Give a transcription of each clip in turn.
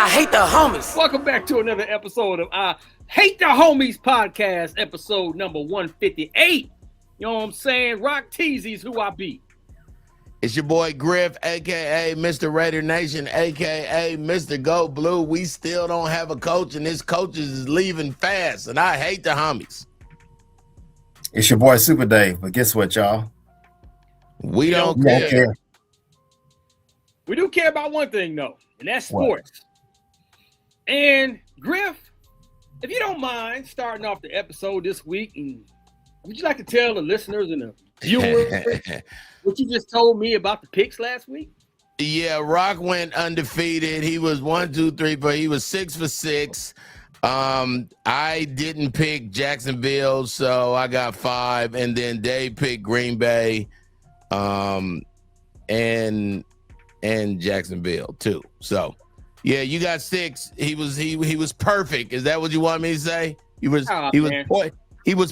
hate the homies. Welcome back to another episode of I Hate the Homies podcast, episode number 158. You know what I'm saying? Rock Teasy's who I be. It's your boy Griff, a.k.a. Mr. Raider Nation, a.k.a. Mr. Go Blue. We still don't have a coach, and this coach is leaving fast, and I hate the homies. It's your boy Super Dave, but guess what, y'all? We don't care. We do care about one thing, though, and that's sports. What? And Griff, if you don't mind starting off the episode this week, and would you like to tell the listeners and the viewers what you just told me about the picks last week? Yeah, Rock went undefeated. He was 1, 2, 3, but he was 6 for 6. I didn't pick Jacksonville, so I got 5, and then Dave picked Green Bay, and Jacksonville too. So, yeah, you got 6. He was perfect. Is that what you want me to say? He was perfect. Perfect. He was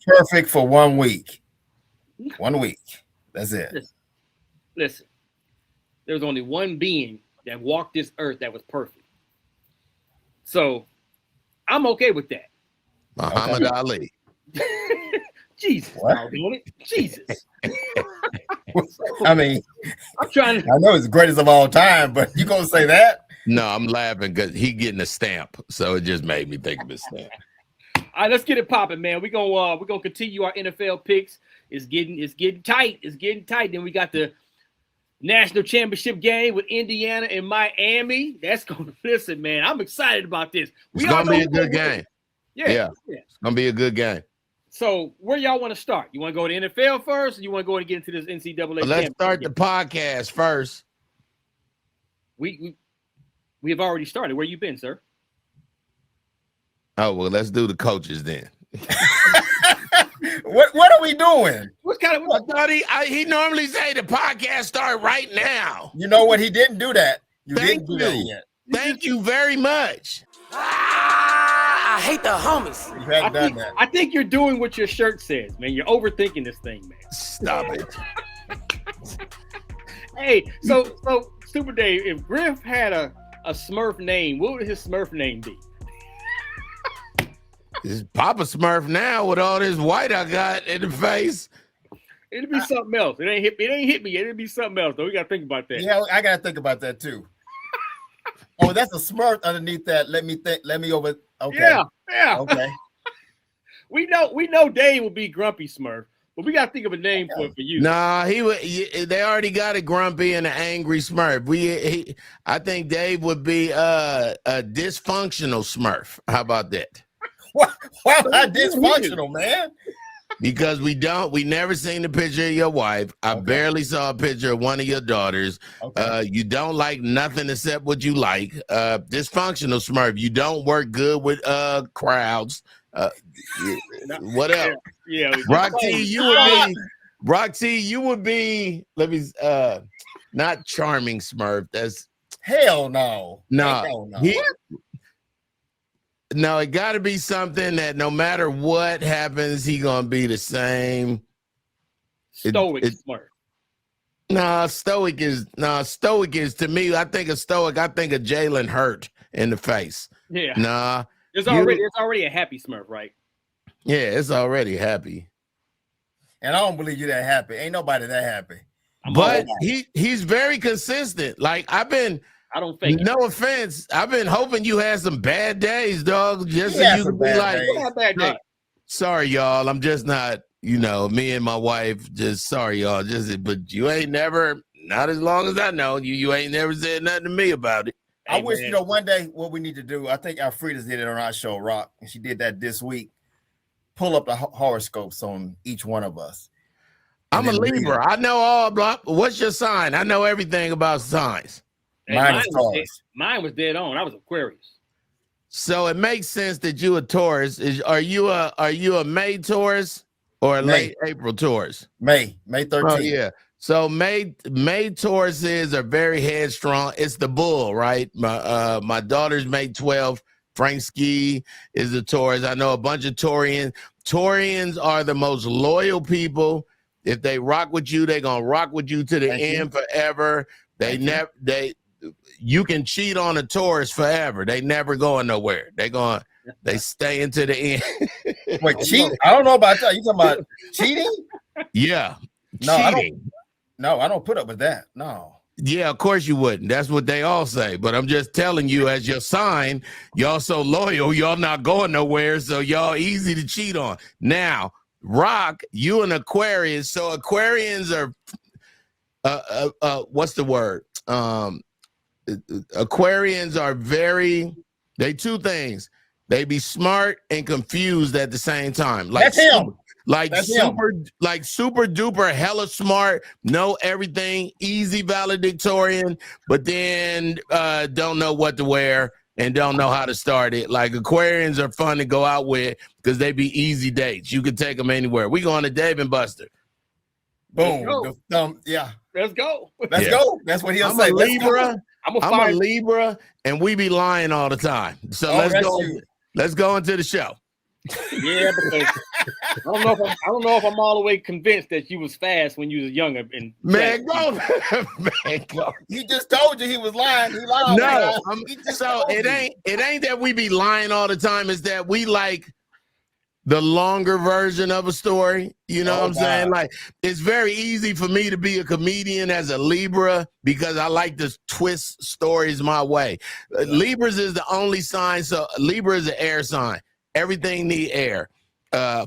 perfect for 1 week. 1 week. That's it. Listen. There's only one being that walked this earth that was perfect. So I'm okay with that. Muhammad Ali. Jesus. Jesus. I mean, I'm trying to. I know it's the greatest of all time, but you gonna say that? No, I'm laughing because he getting a stamp, so it just made me think of his stamp. All right, let's get it popping, man. We're gonna continue our NFL picks. It's getting tight. It's getting tight. Then we got the national championship game with Indiana and Miami. That's gonna listen, man. I'm excited about this. It's gonna be a good game. Yeah. It's gonna be a good game. So where y'all want to start? You want to go to NFL first, or you want to go and get into this NCAA? Let's start the podcast first. We have already started. Where you been, sir? Oh, well, let's do the coaches then. What are we doing? What kind of? I thought he normally say the podcast start right now. You know what? He didn't do that. Thank you. That yet. Thank you very much. I hate the homies. You haven't done that. I think you're doing what your shirt says, man. You're overthinking this thing, man. Stop it. Hey, so Super Dave, if Griff had a Smurf name, what would his Smurf name be? It's Papa Smurf now with all this white I got in the face. It'd be something else. It ain't hit me yet. It'd be something else, though. We gotta think about that. Yeah, I gotta think about that too. Oh, that's a Smurf underneath that. Let me over. Okay. Yeah. Okay. we know Dave will be Grumpy Smurf, but we gotta think of a name for you. Nah, they already got a grumpy and an angry Smurf. I think Dave would be a dysfunctional Smurf. How about that? Why am I dysfunctional, man? Because we never seen the picture of your wife. I barely saw a picture of one of your daughters. Okay. You don't like nothing except what you like. Dysfunctional Smurf. You don't work good with crowds. What else? Yeah. Rock T, you would be. Let me. Not charming Smurf. That's hell no. No. No, it got to be something that no matter what happens, he gonna be the same. Stoic Smurf. Stoic is to me. I think of stoic. I think of Jalen Hurt in the face. Yeah. Nah. It's already a happy Smurf, right? Yeah, it's already happy. And I don't believe you that happy. Ain't nobody that happy. But he's very consistent. Like I don't think. No offense. I've been hoping you had some bad days, dog. Just so you could be like, bad day. Sorry, y'all. I'm just not, me and my wife, just sorry, y'all. But you ain't never, not as long as I know, you ain't never said nothing to me about it. I wish, one day what we need to do, I think Alfreda's did it on our show, Rock, and she did that this week. Pull up the horoscopes on each one of us. I'm a Libra. I know all about. What's your sign? I know everything about signs. Mine was dead on. I was Aquarius. So it makes sense that you a Taurus. Are you a May Taurus or a late April Taurus? May 13th. Oh yeah. So May Tauruses are very headstrong. It's the bull, right? My daughter's May 12th. Frank Ski is a Taurus. I know a bunch of Taurians. Taurians are the most loyal people. If they rock with you, they're gonna rock with you to the end forever. You can cheat on a tourist forever. They never going nowhere. They stay into the end. Wait, cheat? I don't know about that. You talking about cheating? Yeah. No, cheating. I don't put up with that. No. Yeah, of course you wouldn't. That's what they all say. But I'm just telling you, as your sign, y'all so loyal, y'all not going nowhere. So y'all easy to cheat on. Now, Rock, you an Aquarius. So Aquarians are what's the word? Aquarians are they two things. They be smart and confused at the same time. Like that's him. Super duper hella smart, know everything, easy valedictorian, but then don't know what to wear and don't know how to start it. Like Aquarians are fun to go out with because they be easy dates. You can take them anywhere. We going to Dave and Buster. Boom. Yeah. Let's go. Let's go. That's what he'll say. I'm a Libra, and we be lying all the time. So let's go. Let's go into the show. Yeah, because I don't know if I'm all the way convinced that you was fast when you was younger. And man, go. He just told you he was lying. He lied. No, it ain't that we be lying all the time. It's that we like the longer version of a story. You know what I'm saying? Like, it's very easy for me to be a comedian as a Libra because I like to twist stories my way. Libras is the only sign. So Libra is an air sign. Everything need air.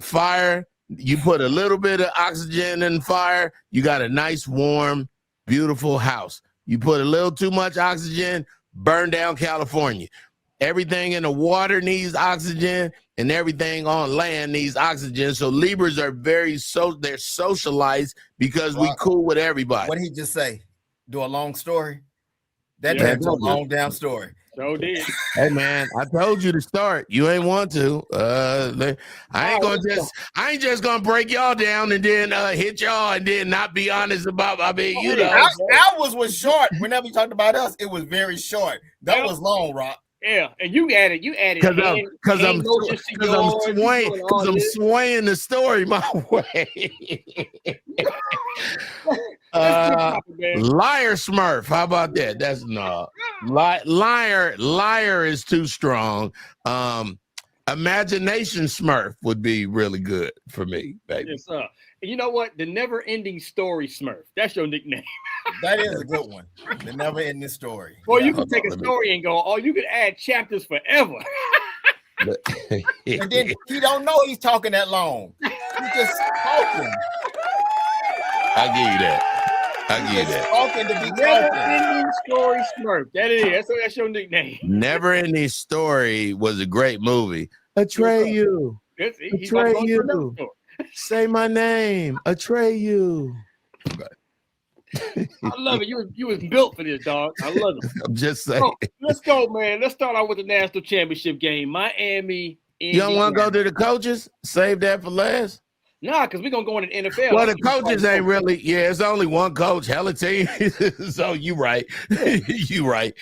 Fire, you put a little bit of oxygen in fire, you got a nice, warm, beautiful house. You put a little too much oxygen, burn down California. Everything in the water needs oxygen, and everything on land needs oxygen. So Libras are they're socialized because we cool with everybody. What did he just say? Do a long story? That's a long damn story. So did. Hey man, I told you to start. You ain't want to. I ain't just gonna break y'all down and then hit y'all and then not be honest about. I mean, you know, ours was short. Whenever you talked about us, it was very short. That was long, Rock. Yeah, and you added because I'm swaying the story my way. Liar Smurf, how about that? That's no liar is too strong. Imagination Smurf would be really good for me, baby. Yes, sir. You know what? The never-ending story Smurf. That's your nickname. That is a good one. The never-ending story. Well, you can take a story and go, oh, you could add chapters forever. And then he don't know he's talking that long. He's just talking. I give you that. Talking to be talking. Never-ending story Smurf. That is. That's your nickname. Never-ending Story was a great movie. Atreyu. Atreyu. Say my name, Atreyu. I love it. You was built for this, dog. I love it. I'm just saying. So, let's go, man. Let's start out with the national championship game. Miami. You don't want to go to the coaches? Save that for last? Nah, because we're going to go in the NFL. Well, the coaches ain't really. Yeah, it's only one coach. Hella team. So you right. You right.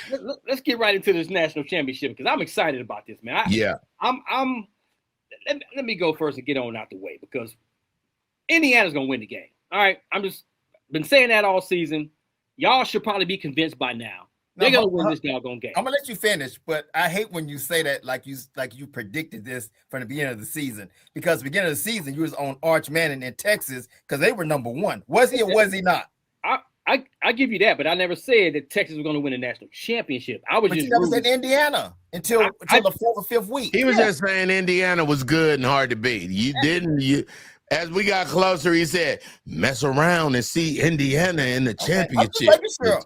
Let's get right into this national championship because I'm excited about this, man. Let me go first and get on out the way because Indiana's going to win the game. All right. I'm just been saying that all season. Y'all should probably be convinced by now. They're going to win this doggone game. I'm going to let you finish, but I hate when you say that like you predicted this from the beginning of the season because the beginning of the season you was on Arch Manning in Texas because they were number one. Was he or was he not? I give you that, but I never said that Texas was going to win a national championship. But you never said Indiana until the fourth or fifth week. He was just saying Indiana was good and hard to beat. As we got closer, he said, mess around and see Indiana in the championship. He said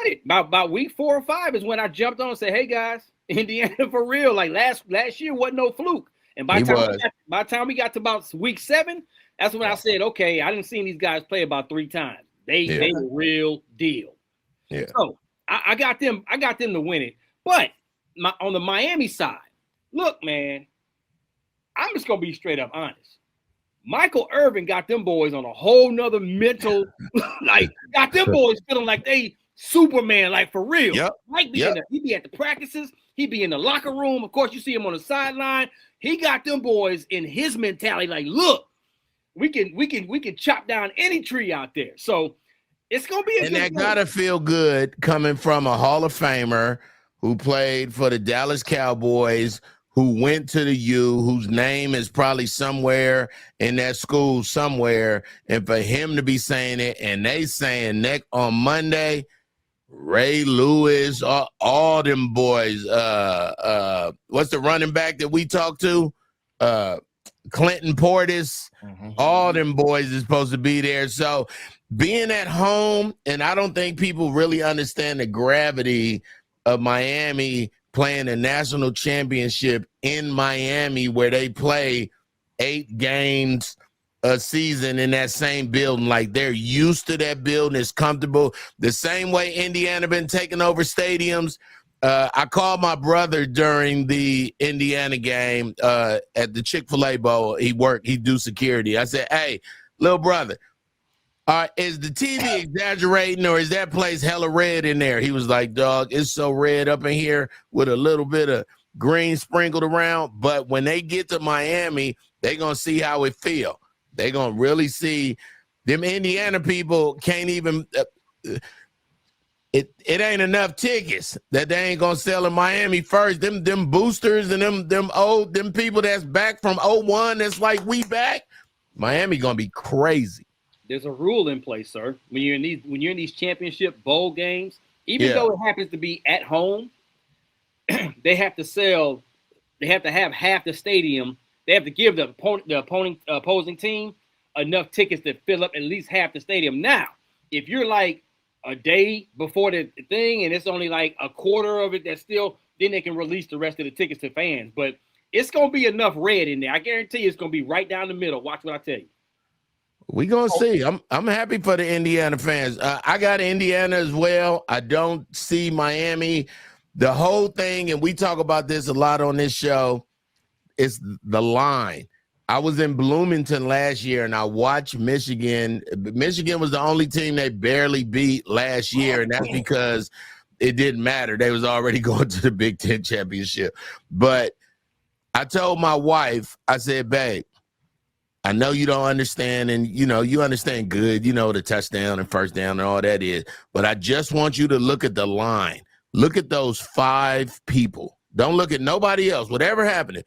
it. About week 4 or 5 is when I jumped on and said, hey, guys, Indiana for real. Like last year wasn't no fluke. And by the time we got to about week 7, that's when I said, okay, I didn't see these guys play about 3 times. They were real deal. Yeah. So I got them to win it. But on the Miami side, look, man, I'm just gonna be straight up honest. Michael Irvin got them boys on a whole nother mental, got them boys feeling like they Superman, like for real. Yep. He be at the practices, he be in the locker room. Of course, you see him on the sideline. He got them boys in his mentality, like, look, we can chop down any tree out there. So it's gonna be a and good that game. gotta feel good coming from a Hall of Famer who played for the Dallas Cowboys, who went to the U, whose name is probably somewhere in that school somewhere, and for him to be saying it, and they saying next on Monday, Ray Lewis, all them boys. What's the running back that we talked to? Clinton Portis. All them boys is supposed to be there. So being at home, and I don't think people really understand the gravity of Miami playing a national championship in Miami, where they play 8 games a season in that same building. Like, they're used to that building. It's comfortable. The same way Indiana been taking over stadiums. I called my brother during the Indiana game at the Chick-fil-A Bowl. He do security. I said, hey, little brother, is the TV exaggerating, or is that place hella red in there? He was like, dog, it's so red up in here with a little bit of green sprinkled around. But when they get to Miami, they going to see how it feel. They going to really see. Them Indiana people can't even it ain't enough tickets that they ain't going to sell in Miami first. Them boosters and them people that's back from 01, that's like, we back. Miami going to be crazy. There's a rule in place, sir. When you're in these championship bowl games, even though it happens to be at home, they have to have half the stadium. They have to give the opposing team enough tickets to fill up at least half the stadium. Now, if you're like a day before the thing and it's only like a quarter of it, that's still, then they can release the rest of the tickets to fans. But it's gonna be enough red in there. I guarantee you, it's gonna be right down the middle. Watch what I tell you. We gonna see. I'm happy for the Indiana fans. I got Indiana as well. I don't see Miami. The whole thing, and we talk about this a lot on this show, is the line. I was in Bloomington last year and I watched Michigan. Michigan was the only team they barely beat last year, and that's because it didn't matter. They was already going to the Big Ten championship. But I told my wife, I said, babe, I know you don't understand, and you understand good, the touchdown and first down and all that is, but I just want you to look at the line. Look at those 5 people. Don't look at nobody else, whatever happened.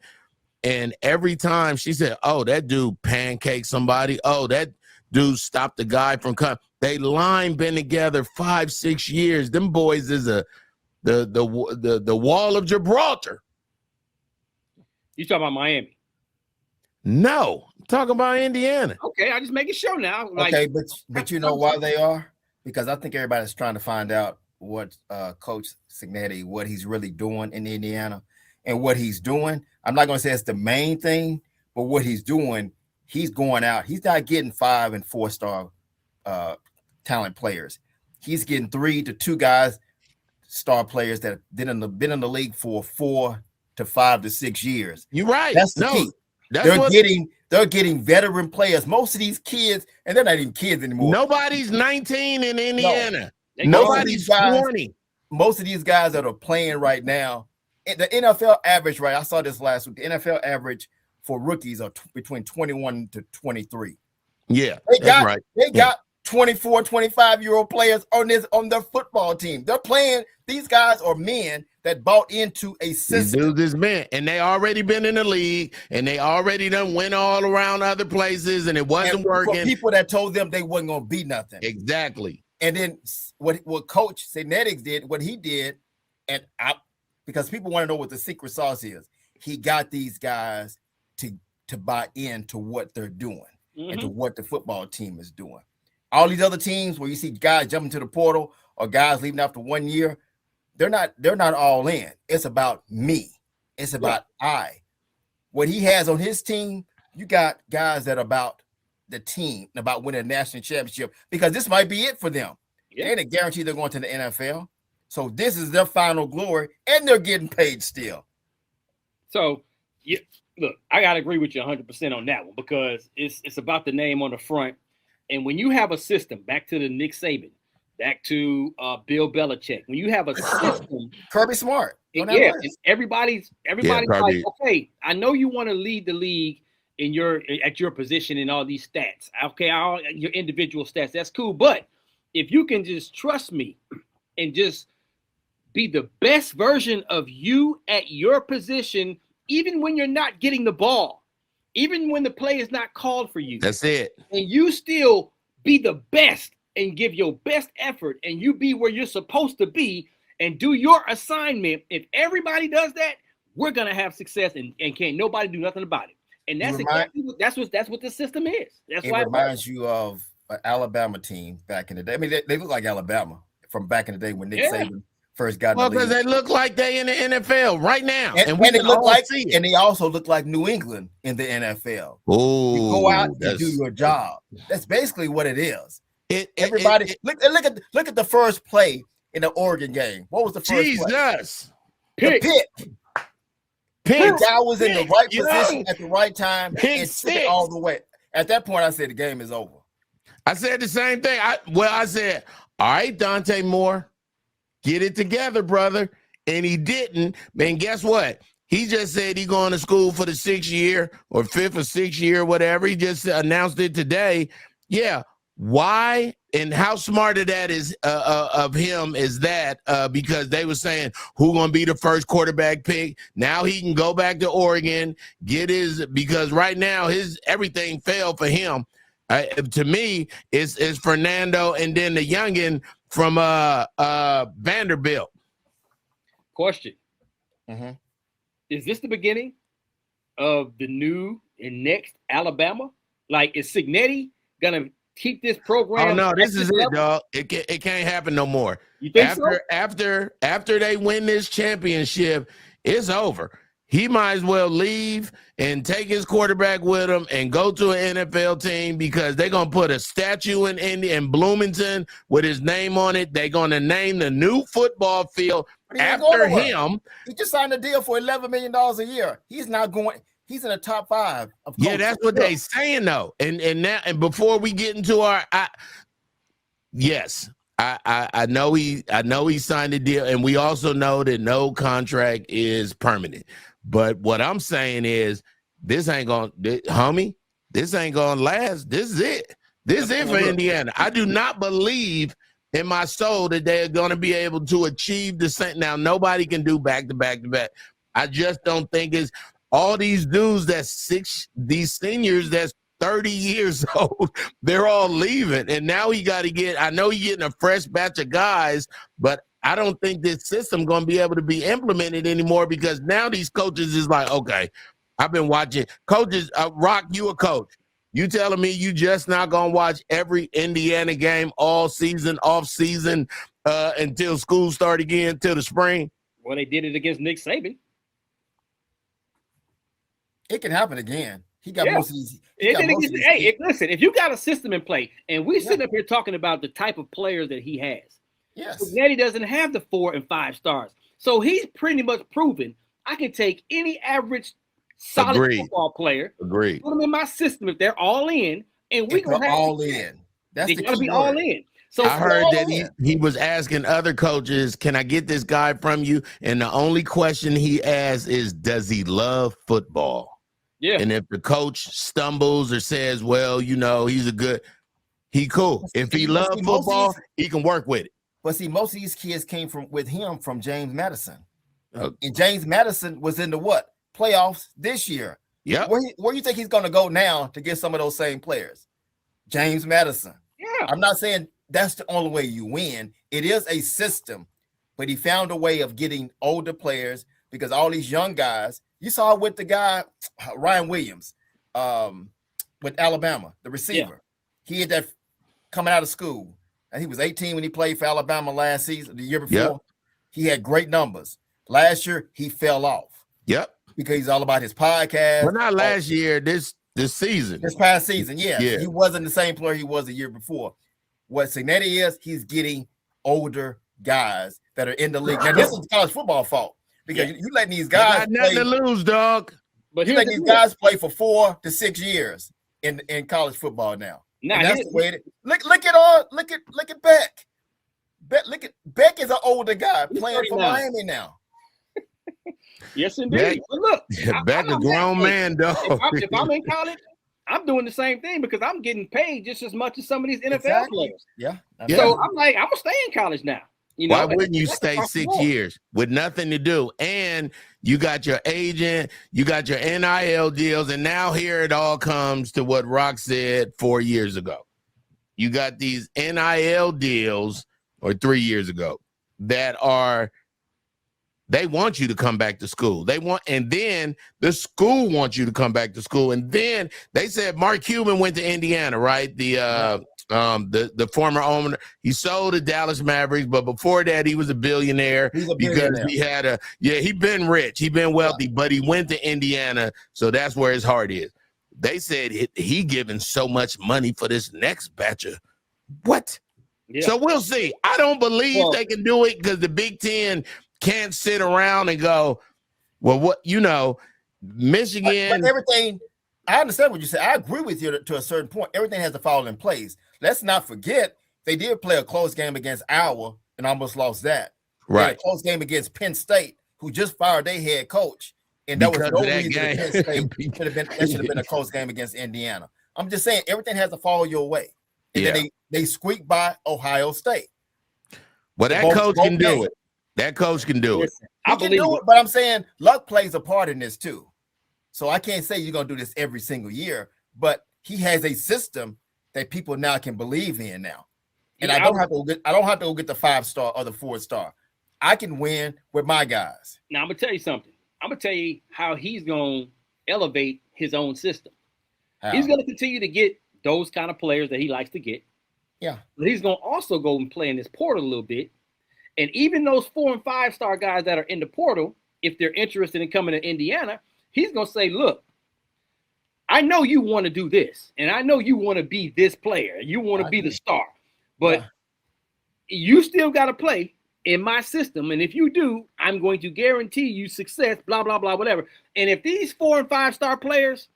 And every time she said, oh, that dude pancaked somebody. Oh, that dude stopped the guy from coming. They line been together 5-6 years. Them boys is the wall of Gibraltar. You talking about Miami? No, I'm talking about Indiana. Okay, I just make it show now. Like, okay, but you know why they are? Because I think everybody's trying to find out what Coach Cignetti, what he's really doing in Indiana. And what he's doing, I'm not going to say it's the main thing, but what he's doing, he's going out. He's not getting 5- and 4-star talent players. He's getting 3 to 2 guys, star players that have been in the league for 4 to 5 to 6 years. You're right. That's the key. They're getting veteran players. Most of these kids, and they're not even kids anymore. Nobody's 19 in Indiana. No. Nobody's 20. Most of these guys that are playing right now, the NFL average, right? I saw this last week. The NFL average for rookies are between 21 to 23. Yeah, They got 24, 25-year-old players on their football team. They're playing. These guys are men that bought into a system. This man, and they already been in the league, and they already done went all around other places, and it wasn't working. People that told them they wasn't gonna be nothing. Exactly. And then what Coach Cignetti did, what he did, because people want to know what the secret sauce is. He got these guys to buy into what they're doing and to what the football team is doing. All these other teams where you see guys jumping to the portal or guys leaving after 1 year, they're not all in. It's about me. It's about what he has on his team. You got guys that are about the team, about winning a national championship, because this might be it for them. They ain't guaranteed they're going to the NFL. So this is their final glory, and they're getting paid still. So, look, I got to agree with you 100% on that one, because it's about the name on the front. And when you have a system, back to the Nick Saban, back to Bill Belichick, when you have a system, Kirby Smart, and everybody's like, okay, I know you want to lead the league in your position in all these stats. Okay, all your individual stats. That's cool. But if you can just trust me and just be the best version of you at your position, even when you're not getting the ball, even when the play is not called for you. That's it. And you still be the best and give your best effort, and you be where you're supposed to be and do your assignment. If everybody does that, we're gonna have success, and can't nobody do nothing about it. And that's that's what the system is. That's why it reminds you of an Alabama team back in the day. I mean, they look like Alabama from back in the day when Nick Saban first got in the league. Because they look like they in the NFL right now, and we they look like, see it. And they also look like New England in the NFL. Oh, you go out and do your job. That's basically what it is. Look at the first play in the Oregon game. What was the first play? The pick. The guy was in the right position at the right time and took it all the way. At that point, I said the game is over. I said the same thing. I said, all right, Dante Moore, get it together, brother. And he didn't. And guess what? He just said he going to school for the 6th year or 5th or 6th year, whatever. He just announced it today. Yeah. Why and how smart of that is of him is that because they were saying who gonna be the first quarterback pick. Now he can go back to Oregon, because right now his everything failed for him. To me, it's Fernando and then the youngin from Vanderbilt. Question: Is this the beginning of the new and next Alabama? Like, is Cignetti gonna keep this program? Oh no, this is it, dog. It can't happen no more. You think so? After they win this championship, it's over. He might as well leave and take his quarterback with him and go to an NFL team, because they're gonna put a statue in Bloomington with his name on it. They're gonna name the new football field after him. He just signed a deal for $11 million a year. He's not going. He's in the top 5 of coaches. Yeah, that's what they saying though. And now, and before we get into I know he signed a deal, and we also know that no contract is permanent. But what I'm saying is, this ain't gonna last. This is it. This is it for Indiana. I do not believe in my soul that they're gonna be able to achieve the same. Now, nobody can do back to back to back. I just don't think it's. All these dudes these seniors that's 30 years old, they're all leaving. And now I know he's getting a fresh batch of guys, but I don't think this system going to be able to be implemented anymore, because now these coaches is like, okay, I've been watching coaches. Rock, you a coach. You telling me you just not going to watch every Indiana game all season, off season, until school start again, till the spring? Well, they did it against Nick Saban. It can happen again. He got most of these. Listen, if you got a system in play, and we sitting up here talking about the type of players that he has. Yes. Natty doesn't have the 4 and 5 stars. So he's pretty much proven I can take any average solid football player, put them in my system if they're all in, and we gonna have all in. That's the key be all in. So I heard that he was asking other coaches, can I get this guy from you? And the only question he asked is, does he love football? Yeah. And if the coach stumbles or says, well, he cool. If he loves football, he can work with it. But see, most of these kids came from James Madison. And James Madison was in the playoffs this year. Yeah. Where you think he's going to go now to get some of those same players? James Madison. Yeah. I'm not saying that's the only way you win. It is a system, but he found a way of getting older players, because all these young guys, you saw with the guy, Ryan Williams, with Alabama, the receiver. Yeah. He had that coming out of school. And he was 18 when he played for Alabama last season, the year before. Yep. He had great numbers. Last year, he fell off. Yep. Because he's all about his podcast. Well, not last year, this season. This past season, yeah. He wasn't the same player he was the year before. What Cignetti is, he's getting older guys that are in the league. Now, this is college football fault. Because you letting these guys got nothing to lose, dog. But you letting these guys play for 4 to 6 years in college football now. Nah, that's the way it is. Look at Beck. Beck is an older guy playing for Miami now. Yes, indeed. But look, Beck a grown man, though. If I'm in college, I'm doing the same thing because I'm getting paid just as much as some of these NFL players. Yeah. So I'm like, I'm gonna stay in college now. You know, why wouldn't you stay 6 years with nothing to do? And you got your agent, you got your NIL deals, and now here it all comes to what Rock said 4 years ago. You got these NIL deals, or 3 years ago, that are, they want you to come back to school. And then the school wants you to come back to school. And then they said Mark Cuban went to Indiana, right? The former owner, he sold the Dallas Mavericks, but before that, he was a billionaire because he had he'd been rich, he'd been wealthy, but he went to Indiana, so that's where his heart is. They said he giving so much money for this next batch of what? Yeah. So we'll see. I don't believe they can do it because the Big Ten can't sit around and go, well, what, Michigan. But everything, I understand what you said. I agree with you to a certain point. Everything has to fall in place. Let's not forget they did play a close game against Iowa and almost lost that. Right. They had a close game against Penn State, who just fired their head coach. And that was no reason Penn State should have been a close game against Indiana. I'm just saying everything has to fall your way. And then they squeaked by Ohio State. Well, that coach can do it. That coach can do it. I believe it, but I'm saying luck plays a part in this too. So I can't say you're gonna do this every single year, but he has a system that people now can believe in now. And I don't have to go get the 5-star or the 4-star. I can win with my guys. Now I'm gonna tell you something. I'm gonna tell you how he's gonna elevate his own system. How? He's gonna continue to get those kind of players that he likes to get. Yeah. But he's gonna also go and play in this portal a little bit. And even those 4- and 5-star guys that are in the portal, if they're interested in coming to Indiana, he's going to say, look, I know you want to do this, and I know you want to be this player. You want to be the star, but you still got to play in my system. And if you do, I'm going to guarantee you success, blah, blah, blah, whatever. And if these 4- and 5-star players,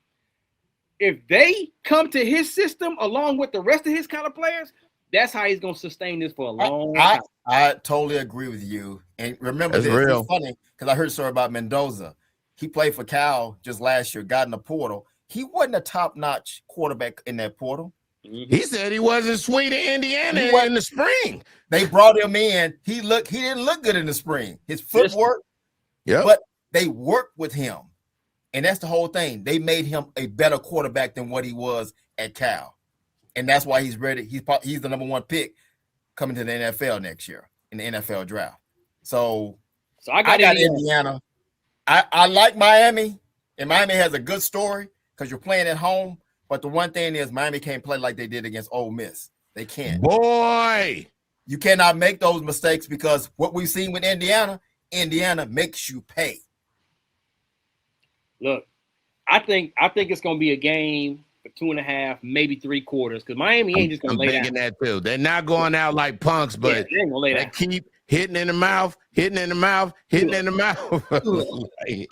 if they come to his system along with the rest of his kind of players, that's how he's going to sustain this for a long time. I totally agree with you. And remember, this is funny because I heard a story about Mendoza. He played for Cal just last year, got in the portal. He wasn't a top-notch quarterback in that portal. He said he wasn't sweet in Indiana in the spring. They brought him in. He didn't look good in the spring. His footwork, but they worked with him. And that's the whole thing. They made him a better quarterback than what he was at Cal. And that's why he's ready. He's the number 1 pick coming to the NFL next year in the NFL draft. So I got Indiana. I like Miami, and Miami has a good story because you're playing at home. But the one thing is Miami can't play like they did against Ole Miss. They can't. Boy, you cannot make those mistakes because what we've seen with Indiana makes you pay. Look, I think it's going to be a game for 2.5, maybe 3 quarters, because Miami ain't just going to lay down. I'm thinking that too. They're not going out like punks, but they keep hitting in the mouth, hitting in the mouth, hitting in the mouth. Well,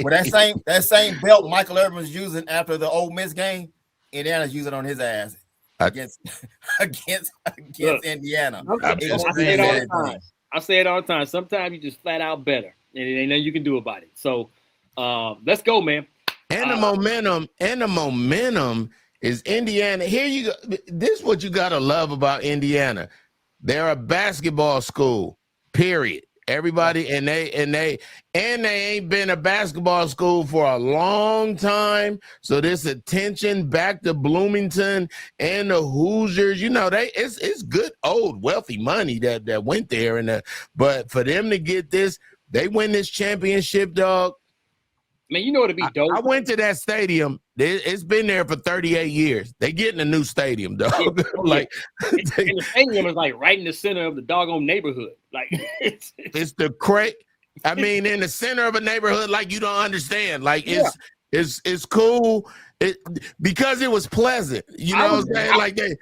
that same belt Michael Irvin was using after the Ole Miss game, Indiana's using on his ass against Indiana. I say it all the time. Sometimes you just flat out better, and it ain't nothing you can do about it. So let's go, man. And the momentum is Indiana. Here you go. This is what you gotta love about Indiana. They're a basketball school, period. Everybody, and they ain't been a basketball school for a long time. So this attention back to Bloomington and the Hoosiers, it's good old wealthy money that went there, but for them to get this, they win this championship, dog. Man, you know what'd be dope? I went to that stadium. It's been there for 38 years. They getting a new stadium, dog. And the stadium is like right in the center of the doggone neighborhood. Like it's the I mean, in the center of a neighborhood, like you don't understand. Like it's cool. Because it was pleasant. You know what I'm saying? Like that.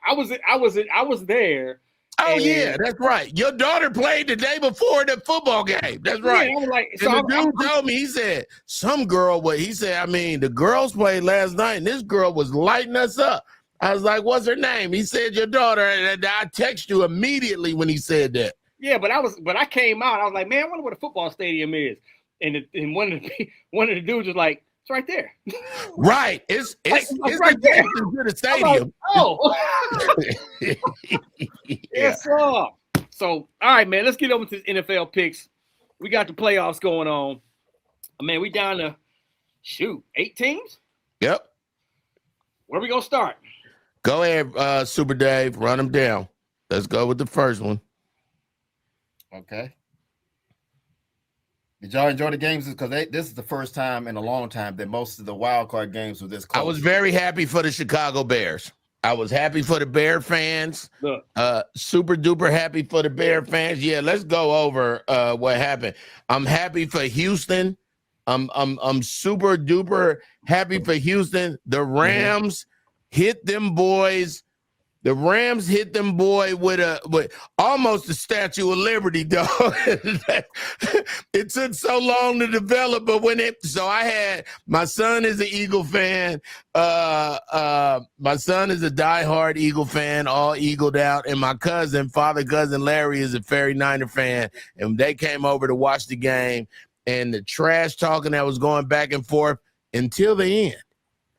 I was there. Oh, yeah, that's right. Your daughter played the day before the football game. That's right. Yeah, the dude told me, he said, the girls played last night, and this girl was lighting us up. I was like, what's her name? He said, your daughter. And I text you immediately when he said that. Yeah, but I came out. I was like, man, I wonder what a football stadium is. and one of the dudes was like, "It's right there." Right. It's right there. to the Like, stadium. oh. Yeah. Yes, sir. So, all right, man, let's get over to the NFL picks. We got the playoffs going on. Man, we down to 8 teams. Yep. Where we gonna start? Go ahead, Super Dave. Run them down. Let's go with the first one. Okay. Did y'all enjoy the games? Because this is the first time in a long time that most of the wild card games were this close. I was very happy for the Chicago Bears. I was happy for the Bear fans. Look. Super duper happy for the Bear fans. Yeah, let's go over what happened. I'm happy for Houston. I'm super duper happy for Houston. The Rams hit them boys. The Rams hit them boy with almost the Statue of Liberty, dog. It took so long to develop, but so I had my son is an Eagle fan. My son is a diehard Eagle fan, all eagled out, and my father cousin Larry is a Ferry Niner fan, and they came over to watch the game, and the trash talking that was going back and forth until the end.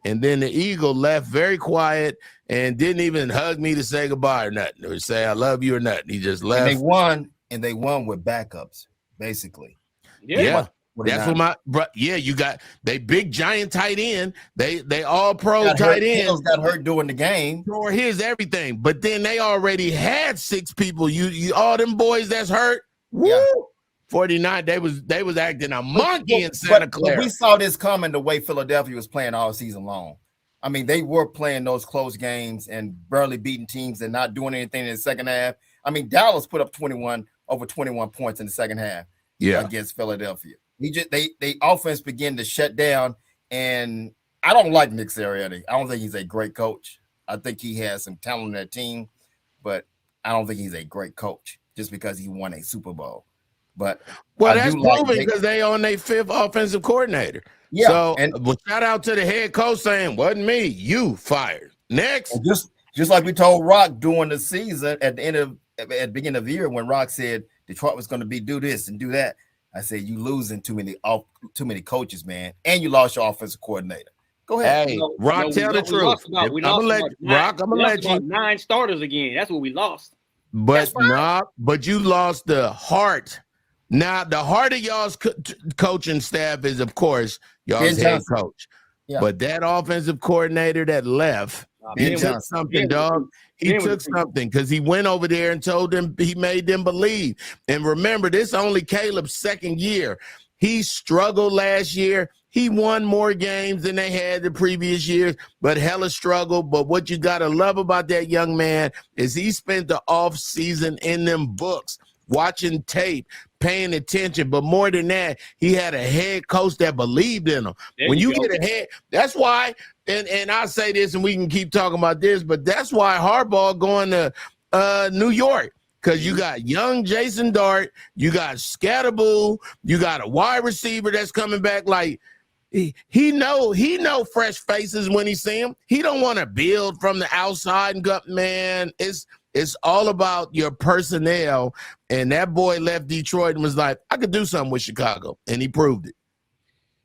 And then the Eagle left very quiet and didn't even hug me to say goodbye or nothing, or say I love you or nothing. He just left. And they won with backups, basically. Yeah. That's what you got they big giant tight end. They all pro tight end. Got hurt during the game. Or his everything. But then they already had 6 people. You all them boys that's hurt. Woo! Yeah. 49, they was acting a monkey in Santa Clara. But we saw this coming the way Philadelphia was playing all season long. I mean, they were playing those close games and barely beating teams and not doing anything in the second half. I mean, Dallas put up over 21 points in the second half against Philadelphia. They offense began to shut down, and I don't like Nick Sirianni. I don't think he's a great coach. I think he has some talent in that team, but I don't think he's a great coach just because he won a Super Bowl. But that's proven because they on their 5th offensive coordinator. Yeah. So shout out to the head coach saying, "Wasn't me, you fired." Next. And just like we told Rock during the season at the beginning of the year when Rock said Detroit was going to do this and do that. I said, you losing too many coaches, man, and you lost your offensive coordinator. Go ahead. Hey, Rock, tell the truth. I'm gonna let you 9 starters again. That's what we lost. But you lost the heart. Now, the heart of y'all's coaching staff is, of course, y'all's head coach. Yeah. But that offensive coordinator that left, he took something, dog. He took something because he went over there and told them, he made them believe. And remember, this is only Caleb's 2nd year. He struggled last year. He won more games than they had the previous years, but hella struggled. But what you got to love about that young man is he spent the off season in them books, watching tape, paying attention. But more than that, he had a head coach that believed in him. When you get a head, that's why, and I say this and we can keep talking about this, but that's why Harbaugh going to New York. Because you got young Jason Dart, you got Scatterboo, you got a wide receiver that's coming back. Like he know fresh faces when he see them. He don't want to build from the outside and go, man. It's all about your personnel. And that boy left Detroit and was like, I could do something with Chicago, and he proved it.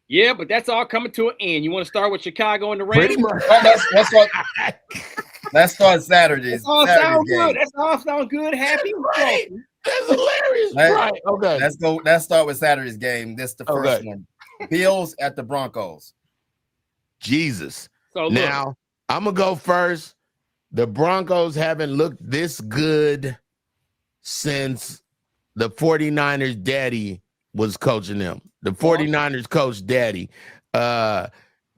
Yeah, but that's all coming to an end. You want to start with Chicago and the Rams? Pretty much. Let's start Saturday. That's all sound good. That's all sound good. Happy. Right. That's hilarious. Right. Okay. Let's start with Saturday's game. This is the first one. Bills at the Broncos. Jesus. So now I'm gonna go first. The Broncos haven't looked this good since the 49ers daddy was coaching them. The 49ers coach daddy.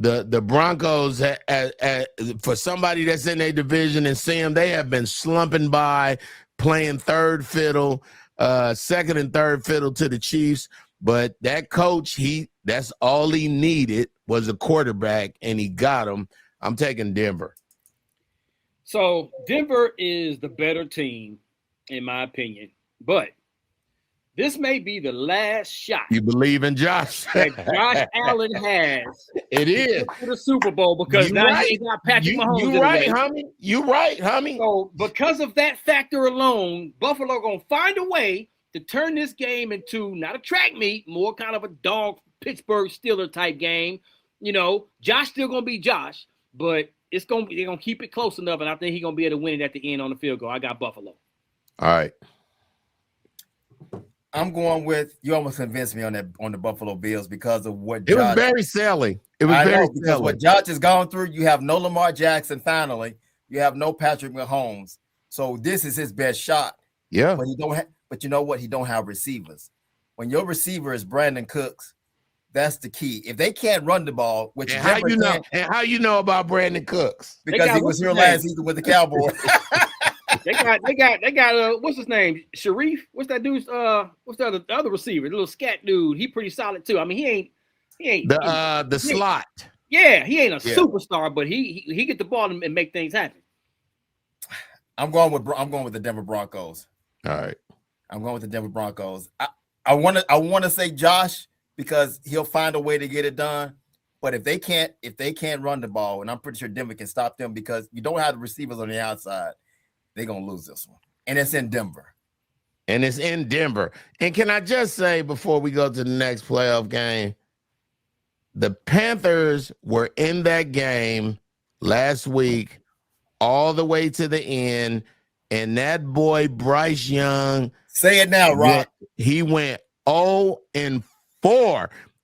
The Broncos, for somebody that's in their division and see them, they have been slumping by, playing third fiddle, second and third fiddle to the Chiefs. But that coach, that's all he needed was a quarterback, and he got him. I'm taking Denver. So Denver is the better team, in my opinion. But this may be the last shot. You believe in Josh? That Josh Allen has. It is. To the Super Bowl because now he got Patrick Mahomes. You right, homie. You right, homie. So because of that factor alone, Buffalo going to find a way to turn this game into not a track meet, more kind of a dog Pittsburgh Steelers type game. You know, Josh still gonna be Josh, but they're gonna keep it close enough, and I think he's gonna be able to win it at the end on the field goal. I got Buffalo. All right. I'm going with you. Almost convinced me on the Buffalo Bills because of what It was very selling. It was because what Josh has gone through. You have no Lamar Jackson. Finally, you have no Patrick Mahomes. So this is his best shot. Yeah, but he don't have. But you know what? He don't have receivers. When your receiver is Brandon Cooks, that's the key. If they can't run the ball, which and how you know about Brandon Cooks? Because he was here last season with the Cowboys. They got what's his name? Sharif. What's that dude's what's the other receiver? The little scat dude. He pretty solid too. I mean, he ain't the slot. Yeah, he ain't a superstar, but he get the ball and make things happen. I'm going with the Denver Broncos. All right. I'm going with the Denver Broncos. I want to say Josh because he'll find a way to get it done. But if they can't run the ball, and I'm pretty sure Denver can stop them because you don't have the receivers on the outside, they're gonna lose this one. And it's in Denver. And can I just say before we go to the next playoff game, the Panthers were in that game last week all the way to the end, and that boy Bryce Young, say it now, Rock. He went 0-4,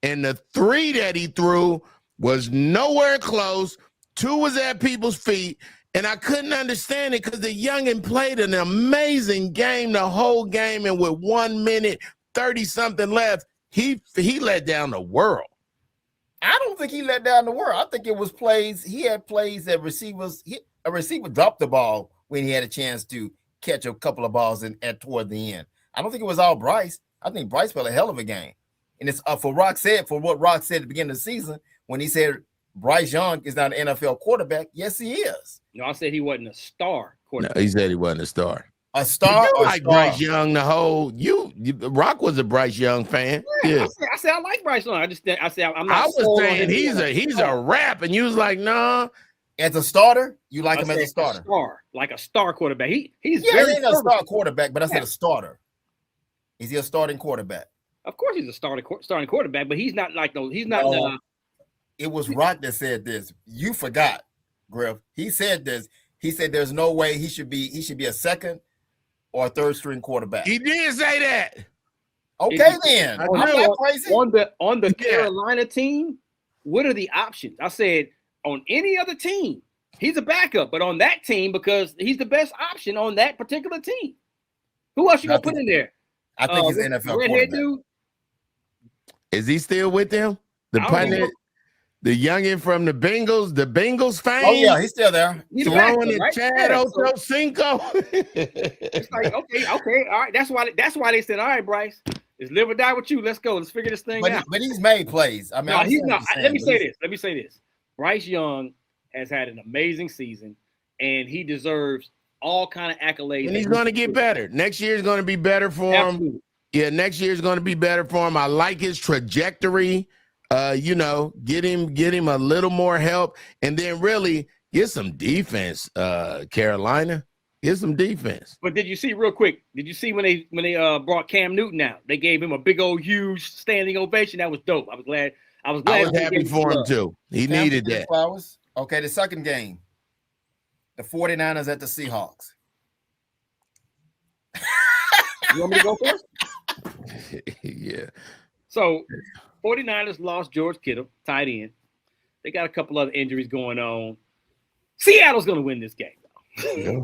and the 3 that he threw was nowhere close. 2 was at people's feet, and I couldn't understand it because the youngin played an amazing game the whole game, and with 1 minute 30-something left, he let down the world. I don't think he let down the world. I think it was plays. He had plays that a receiver dropped the ball when he had a chance to catch a couple of balls toward the end. I don't think it was all Bryce. I think Bryce played a hell of a game. And it's for what Rock said at the beginning of the season when he said Bryce Young is not an NFL quarterback. Yes, he is. No, I said he wasn't a star quarterback. No, he said he wasn't a star. A star? You like Bryce Young the whole Rock was a Bryce Young fan. Yeah. I said I like Bryce Young. I'm not. I was saying he's a rap, and you was like, nah. As a starter, you like him as a starter. Like a star quarterback. He's he ain't a star quarterback, but I said a starter. Is he a starting quarterback? Of course, he's a starting quarterback, but he's not like those. He's not. It was Rock that said this. You forgot, Griff. He said this. He said there's no way he should be a second or a third string quarterback. He did say that. Okay, then. I'm not crazy. On the Carolina team, what are the options? I said on any other team, he's a backup, but on that team, because he's the best option on that particular team. Who else you gonna put in there? I think he's NFL quarterback. Dude? Is he still with them? The pundit, the youngin from the Bengals fame. Oh yeah, he's still there. He's throwing the Chad Ochocinco. It's like okay, all right. That's why they said, all right, Bryce, it's live or die with you. Let's go. Let's figure this thing out. But he's made plays. I mean, no, he's not. Let me say this. Bryce Young has had an amazing season, and he deserves all kind of accolades. And he's going to get better. Next year is going to be better for him. Yeah, next year is going to be better for him. I like his trajectory. Get him a little more help, and then really get some defense. Carolina, get some defense. But did you see real quick? Did you see when they brought Cam Newton out? They gave him a big old huge standing ovation. That was dope. I was glad. I was happy for him too. He needed that. Flowers. Okay, the second game, the 49ers at the Seahawks. You want me to go first? Yeah. So 49ers lost George Kittle, tight end. They got a couple other injuries going on. Seattle's going to win this game. Yeah.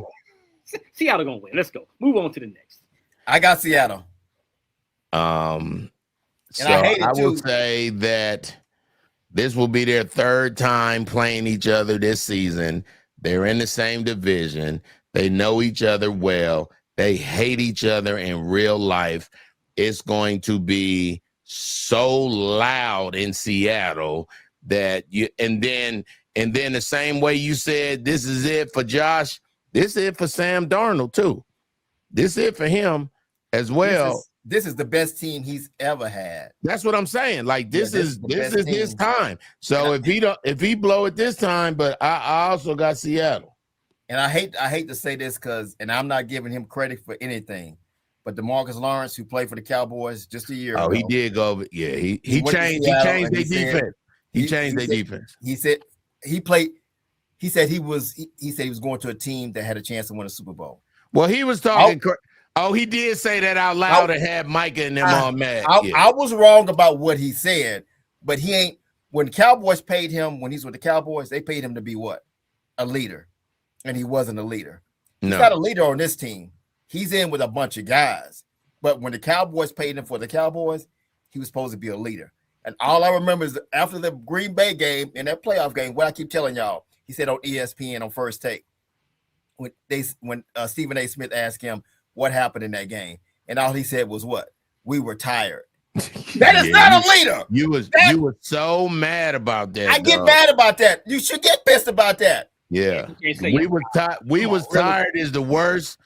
Seattle going to win. Let's go. Move on to the next. I got Seattle. So I will say that this will be their third time playing each other this season. They're in the same division. They know each other well. They hate each other in real life. It's going to be so loud in Seattle that and then the same way you said this is it for Josh, this is it for Sam Darnold too. This is it for him as well. This is the best team he's ever had. That's what I'm saying. Like this is his time. So if he blow it this time, but I also got Seattle. And I hate to say this and I'm not giving him credit for anything, But DeMarcus Lawrence, who played for the Cowboys just a year ago. Oh, he did go over. Yeah, he went to changed. He Seattle changed and their he said- defense. He changed their defense. He said he played. He said he was going to a team that had a chance to win a Super Bowl. Well, he was talking. Oh, he did say that out loud and had Micah and them all mad. I was wrong about what he said, but he ain't. When the Cowboys paid him, when he's with the Cowboys, they paid him to be what? A leader, and he wasn't a leader. He's not a leader on this team. He's in with a bunch of guys, but when the Cowboys paid him for the Cowboys, he was supposed to be a leader. And all I remember is after the Green Bay game, in that playoff game, what I keep telling y'all, he said on ESPN on First Take, when Stephen A. Smith asked him what happened in that game, and all he said was what? We were tired. That is not a leader. You were so mad about that. I get mad about that. You should get pissed about that. Yeah. We was tired is the worst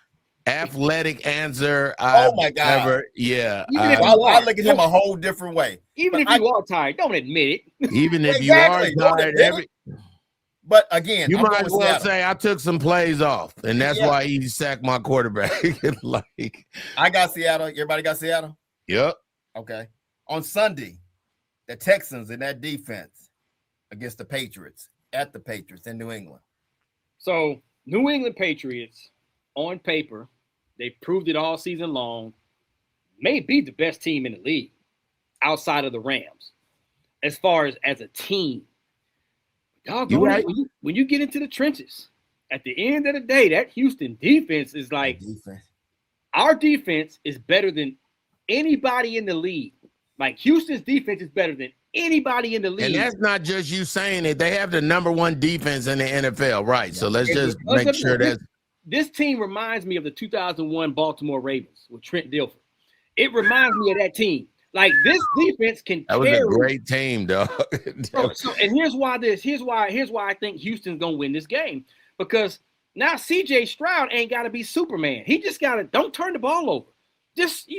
athletic answer I've ever. Yeah. I look at him a whole different way. Even if you are tired, don't admit it. Even if you are tired, but again, you might as well say I took some plays off, and that's why he sacked my quarterback. Like, I got Seattle. Everybody got Seattle? Yep. Okay. On Sunday, the Texans in that defense against the Patriots, at the Patriots in New England. So, New England Patriots, on paper, they proved it all season long, may be the best team in the league outside of the Rams, as far as a team. When you get into the trenches, at the end of the day, that Houston defense is like our defense is better than anybody in the league. Like Houston's defense is better than anybody in the league. And that's not just you saying it. They have the #1 defense in the NFL, right? So let's just make sure that this team reminds me of the 2001 Baltimore Ravens with Trent Dilfer. It reminds me of that team. Like this defense can. That was a great team, dog. And here's why I think Houston's gonna win this game, because now CJ Stroud ain't got to be Superman. He just got to don't turn the ball over. Just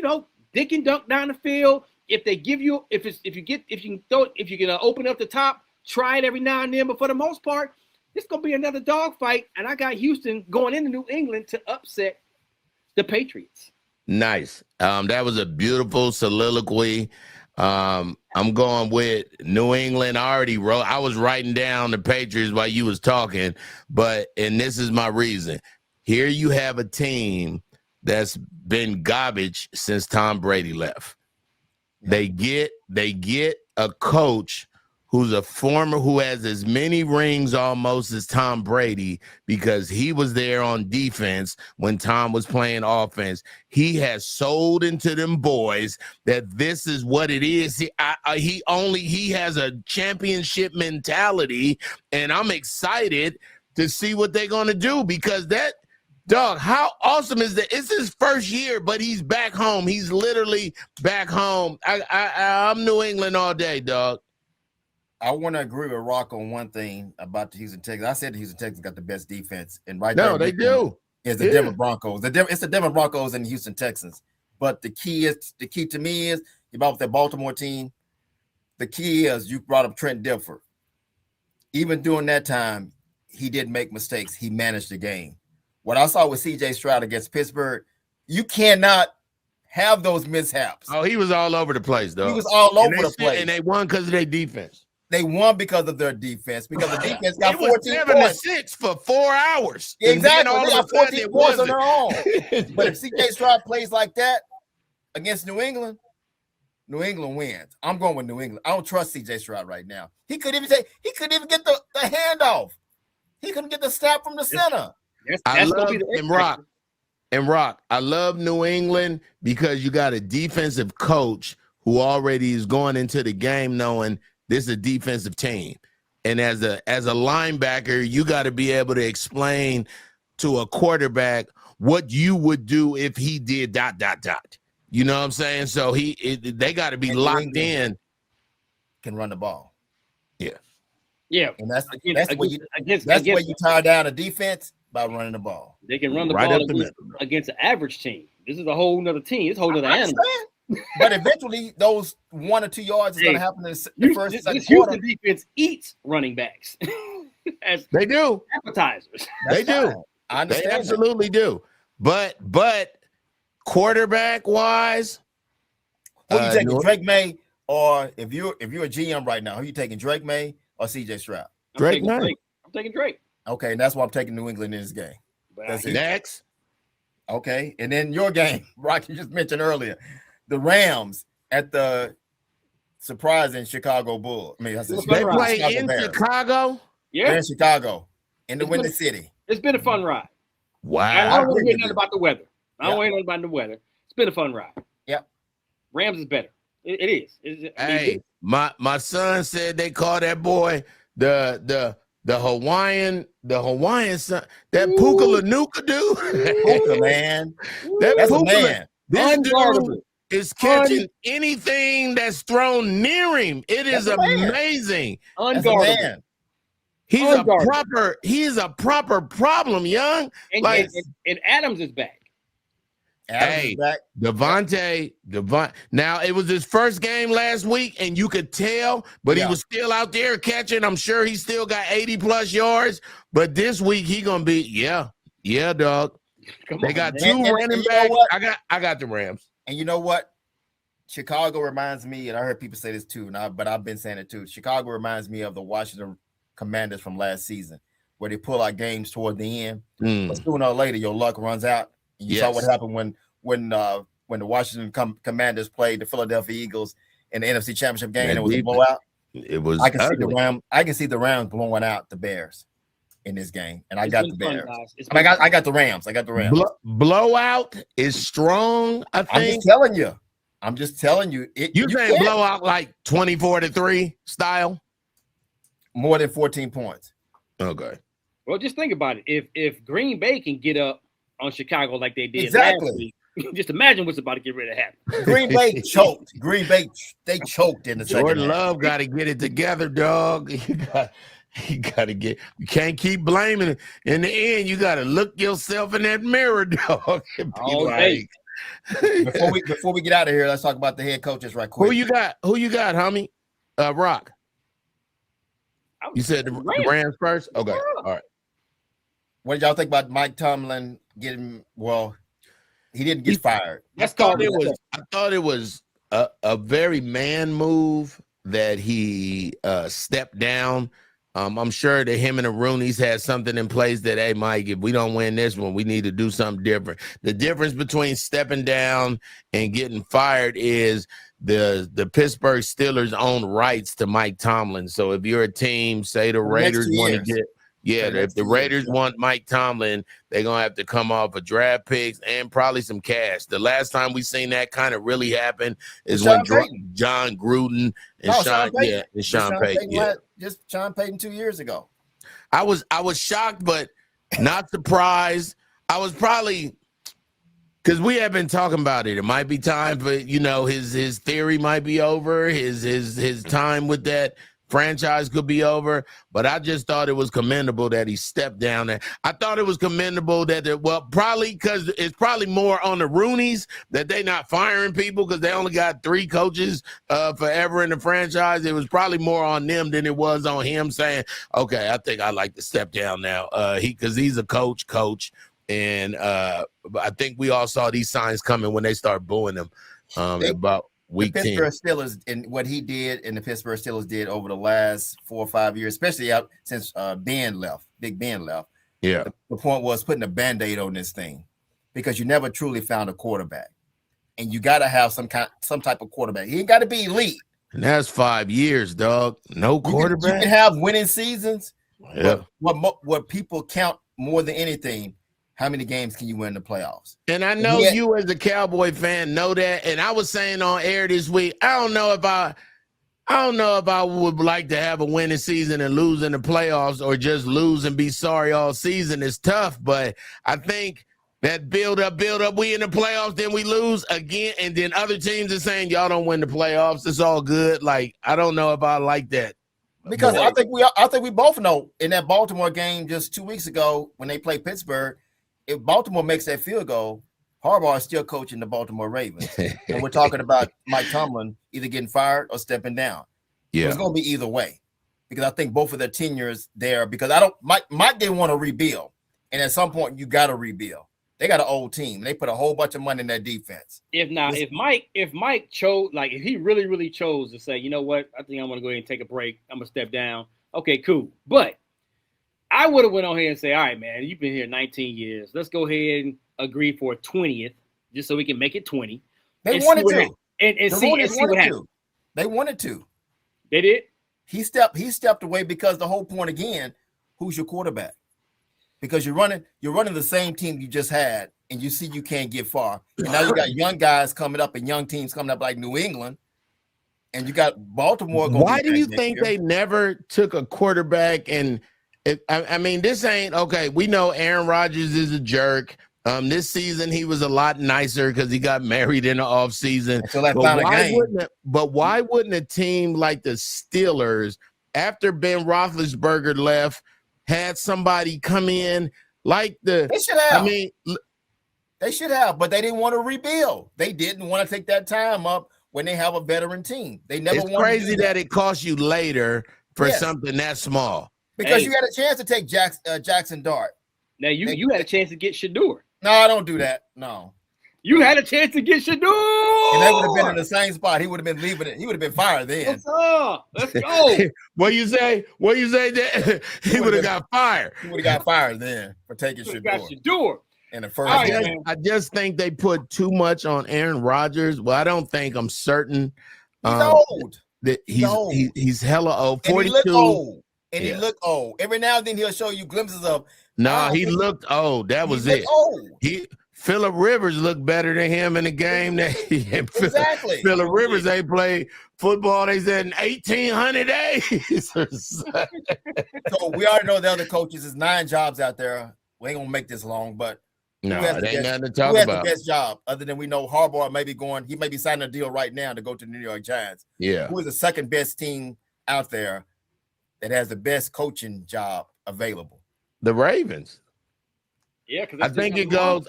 dick and dunk down the field. If they give you, if you can open up the top, try it every now and then. But for the most part, it's gonna be another dogfight. And I got Houston going into New England to upset the Patriots. Nice. That was a beautiful soliloquy. I'm going with New England. I was writing down the Patriots while you was talking, and this is my reason. Here you have a team that's been garbage since Tom Brady left. They get a coach who has as many rings almost as Tom Brady, because he was there on defense when Tom was playing offense. He has sold into them boys that this is what it is. He has a championship mentality, and I'm excited to see what they're going to do, because that dog, how awesome is that? It's his first year, but he's back home. He's literally back home. I'm New England all day, dog. I want to agree with Rock on one thing about the Houston Texans. I said the Houston Texans got the best defense, and they do. Is the Denver Broncos. It's the Denver Broncos and the Houston Texans. But the key to me is about that Baltimore team. The key is you brought up Trent Dilfer. Even during that time, he didn't make mistakes. He managed the game. What I saw with C.J. Stroud against Pittsburgh, you cannot have those mishaps. Oh, he was all over the place, though. He was all over the place. And they won because of their defense. They won because of their defense, because the defense got 14 points. 7-6 for 4 hours. Exactly. They got 14 points on their own. But if C.J. Stroud plays like that against New England wins. I'm going with New England. I don't trust C.J. Stroud right now. He couldn't even get the handoff. He couldn't get the snap from the center. Rock, I love New England because you got a defensive coach who already is going into the game knowing this is a defensive team. And as a linebacker, you got to be able to explain to a quarterback what you would do if he did ... You know what I'm saying? So they got to be locked in. Can run the ball. Yeah. Yeah. And that's where you tie down a defense, by running the ball. They can run the ball against an average team. This is a whole nother team. It's a whole nother animal. But eventually, those 1 or 2 yards is going to happen in the first and second quarter. Houston defense eats running backs. They do. Appetizers. They do. I understand. They absolutely do. But quarterback wise, Who you taking, Drake May, or if you're a GM right now, who you taking, Drake May or CJ Stroud? Drake May. I'm taking Drake. Okay, and that's why I'm taking New England in this game. That's it. Next. Okay, and then your game, Rock, you just mentioned earlier, the Rams at the surprising Chicago Bull. I mean, they play in Chicago. Yeah, they're in Chicago, in the Windy City. It's been a fun ride. Wow. I don't want to hear nothing about the weather. I don't want to hear nothing about the weather. It's been a fun ride. Yep. Rams is better. It is. Hey, my son said they call that boy the Hawaiian son. That Puka Lanuka dude. Puka, man. That's a man. This dude is catching anything that's thrown near him. It is amazing. Unguardable. He's a proper problem, young. And Adams is back. Devontae. Now it was his first game last week, and you could tell, but he was still out there catching. I'm sure he still got 80 plus yards. But this week he gonna be, dog. They got two running backs. I got the Rams. And you know what? Chicago reminds me, and I heard people say this too, but I've been saying it too. Chicago reminds me of the Washington Commanders from last season, where they pull out games toward the end, but sooner or later your luck runs out. And you saw what happened when the Washington Commanders played the Philadelphia Eagles in the NFC Championship game, and it was a blowout. It was. I can see the Rams blowing out the Bears in this game, and I got the Bears. I got the Rams. Blowout is strong. I think. I'm just telling you. You saying blowout like 24-3 style? More than 14 points. Okay. Well, just think about it. If Green Bay can get up on Chicago like they did last week, just imagine what's about to get ready to happen. Green Bay choked. They choked in the second half. Jordan Love got to get it together, dog. You got to get. You can't keep blaming it. In the end, you got to look yourself in that mirror, dog. Before we get out of here, let's talk about the head coaches right quick. Who you got, homie? Rock. You said the Rams first? Okay. All right. What did y'all think about Mike Tomlin getting, he didn't get fired. I thought it was a very man move that he stepped down. I'm sure that him and the Roonies had something in place that, hey, Mike, if we don't win this one, we need to do something different. The difference between stepping down and getting fired is the Pittsburgh Steelers own rights to Mike Tomlin. So if you're a team, say the Raiders want to get, if the Raiders want Mike Tomlin, they're going to have to come off of draft picks and probably some cash. The last time we seen that kind of really happen is when John Gruden and Sean Payton. Just Sean Payton 2 years ago. I was shocked, but not surprised. I was probably, because we have been talking about it. It might be time for, his theory might be over. His time with that franchise could be over, but I just thought it was commendable that he stepped down there. I thought it was commendable that probably because it's probably more on the Roonies that they not firing people because they only got 3 coaches forever in the franchise. It was probably more on them than it was on him saying, okay, I think I'd like to step down now. Because he's a coach, and I think we all saw these signs coming when they start booing him about week 10. The Pittsburgh Steelers and what he did and the Pittsburgh Steelers did over the last 4 or 5 years, especially since Big Ben left. Yeah. The point was putting a Band-Aid on this thing because you never truly found a quarterback. And you got to have some type of quarterback. He ain't got to be elite. And that's 5 years, dog. No quarterback. You can have winning seasons. Yeah. What people count more than anything, how many games can you win in the playoffs? And I know you as a Cowboy fan know that. And I was saying on air this week, I don't know if I would like to have a winning season and lose in the playoffs or just lose and be sorry all season. Is tough, but I think that build up, we in the playoffs, then we lose again, and then other teams are saying y'all don't win the playoffs. It's all good. Like, I don't know if I like that. Because I think we both know in that Baltimore game just 2 weeks ago when they played Pittsburgh, if Baltimore makes that field goal, Harbaugh is still coaching the Baltimore Ravens. And we're talking about Mike Tomlin either getting fired or stepping down. Yeah. So it's going to be either way because I think both of their tenures there, because Mike didn't want to rebuild. And at some point you got to rebuild. They got an old team. They put a whole bunch of money in their defense. If Mike chose, like if he really chose to say, you know what, I think I'm gonna go ahead and take a break. I'm gonna step down. Okay, cool. But I would have went on here and say, all right, man, you've been here 19 years. Let's go ahead and agree for a 20th, just so we can make it 20. They wanted to. And see what happens. They wanted to. They did. He stepped away because the whole point again, who's your quarterback? Because you're running the same team you just had, and you see you can't get far. And now you got young guys coming up and young teams coming up like New England, and you got Baltimore. Why do you think they never took a quarterback? And I mean, this ain't okay. We know Aaron Rodgers is a jerk. This season he was a lot nicer because he got married in the offseason. But why wouldn't a team like the Steelers, after Ben Roethlisberger left, had somebody come in like the? They should have. I mean, they should have, but they didn't want to rebuild. They didn't want to take that time up when they have a veteran team. They never. It's crazy that it costs you later for something that small. Because you had a chance to take Jackson Dart. Now you had a chance to get Shador. No, I don't do that. No. You had a chance to get Shador. And they would have been in the same spot. He would have been leaving it. He would have been fired then. Let's go. What you say? That he would have got fired. He would have got fired then for taking Shador. Got Shador. In the first I just think they put too much on Aaron Rodgers. Well, I don't think. I'm certain. He's old. That he's hella old. 42. And he looked old. He looked old. Every now and then he'll show you glimpses of. No, he looked old. That was it. Old. Phillip Rivers looked better than him in the game. Exactly. Phillip Rivers ain't played football. They said in 1,800 days. So we already know the other coaches. There's 9 jobs out there. We ain't gonna make this long, but no, it ain't nothing to talk who has about. The best job other than we know Harbaugh may be going. He may be signing a deal right now to go to the New York Giants. Yeah. Who is the second best team out there that has the best coaching job available? The Ravens. Yeah, I think it goes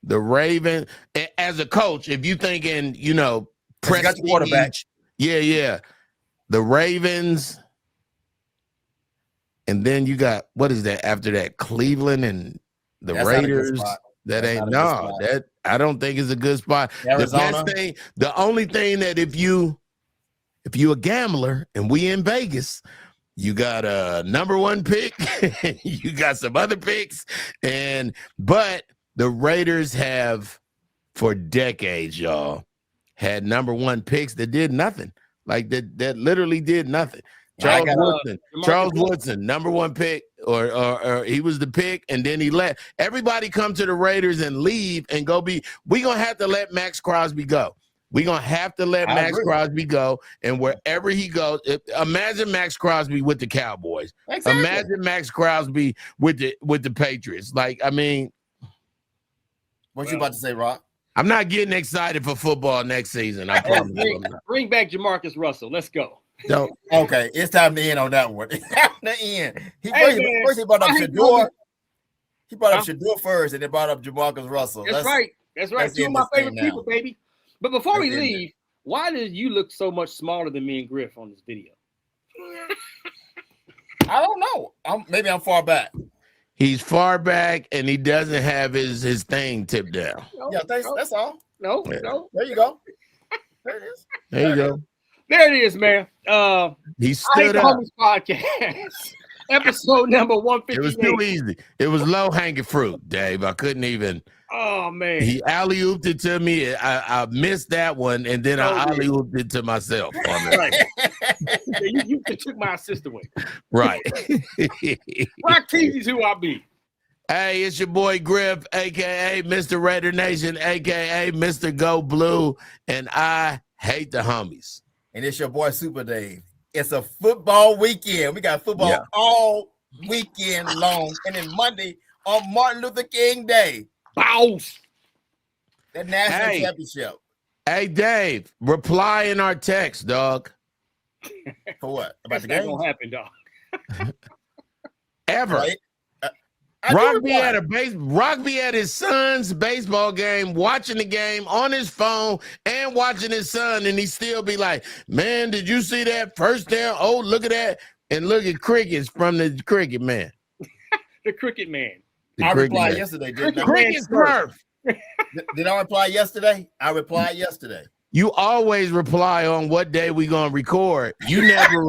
the Raven as a coach. If you thinking, prestige, got the quarterback. Yeah. The Ravens, and then you got what is that after that? Cleveland and the Raiders. That ain't that I don't think is a good spot. Arizona. The only thing that if you a gambler and we in Vegas, you got a number 1 pick, you got some other picks, but the Raiders have for decades, y'all, had number 1 picks that did nothing. Like that literally did nothing. Charles Woodson, number 1 pick, or he was the pick, and then he let everybody come to the Raiders and leave and go we gonna have to let Max Crosby go. We're going to have to let Max Crosby go, and wherever he goes, imagine Max Crosby with the Cowboys. Exactly. Imagine Max Crosby with the Patriots. Like, I mean. What you about to say, Rock? I'm not getting excited for football next season. I promise you. Bring back Jamarcus Russell. Let's go. Okay, it's time to end on that one. It's time to end. First he brought up Shador. He brought up Shador first, and then brought up Jamarcus Russell. That's right. 2 of my favorite people, baby. But before we leave, why did you look so much smaller than me and Griff on this video? I don't know. Maybe I'm far back. He's far back, and he doesn't have his thing tipped down. Yeah, that's all. No. There you go. There it is. There you go. There it is, man. He stood up. Podcast. Episode number 158. It was too easy. It was low-hanging fruit, Dave. I couldn't even. Oh, man. He alley-ooped it to me. I missed that one, and then I alley-ooped it to myself. Right. you took my assist away. Right. Rock Teezy's who I be. Hey, it's your boy Griff, a.k.a. Mr. Raider Nation, a.k.a. Mr. Go Blue, and I hate the homies. And it's your boy Super Dave. It's a football weekend. We got football all weekend long. And then Monday on Martin Luther King Day. Bows. The national championship. Hey, Dave, reply in our text, dog. For what? About the game? game? That's not going to happen, dog. Ever. Right? Rock be at his son's baseball game, watching the game on his phone and watching his son, and he still be like, man, did you see that first down? Oh, look at that. And look at crickets from the cricket man. The Cricket Man. I Cricket replied Man. yesterday, didn't I? Cricket Smurf. Did I reply yesterday? I replied yesterday. You always reply on what day we gonna record. You never.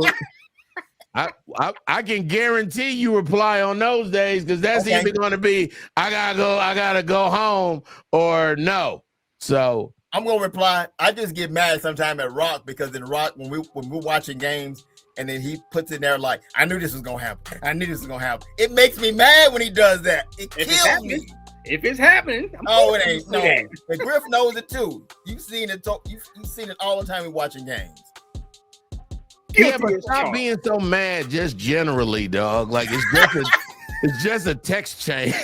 I can guarantee you reply on those days because that's Okay. either going to be I gotta go home or no. So I'm gonna reply. I just get mad sometimes at Rock because in Rock when we're watching games and then he puts in there like I knew this was gonna happen. I knew this was gonna happen. It makes me mad when he does that. It kills me. If it's happening, It ain't. No, and Griff knows it too. You've seen it. You've seen it all the time in watching games. yeah, but stop being so mad. Just generally, dog. Like it's just a text chain.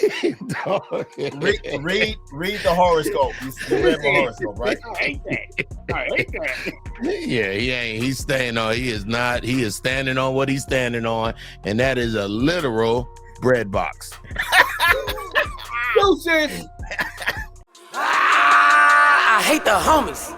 Dog. Read the horoscope. You read the horoscope, right? I hate that. Yeah, he ain't. He's staying on. He is not. He is standing on what he's standing on, and that is a literal bread box. Deuces. I hate the homies.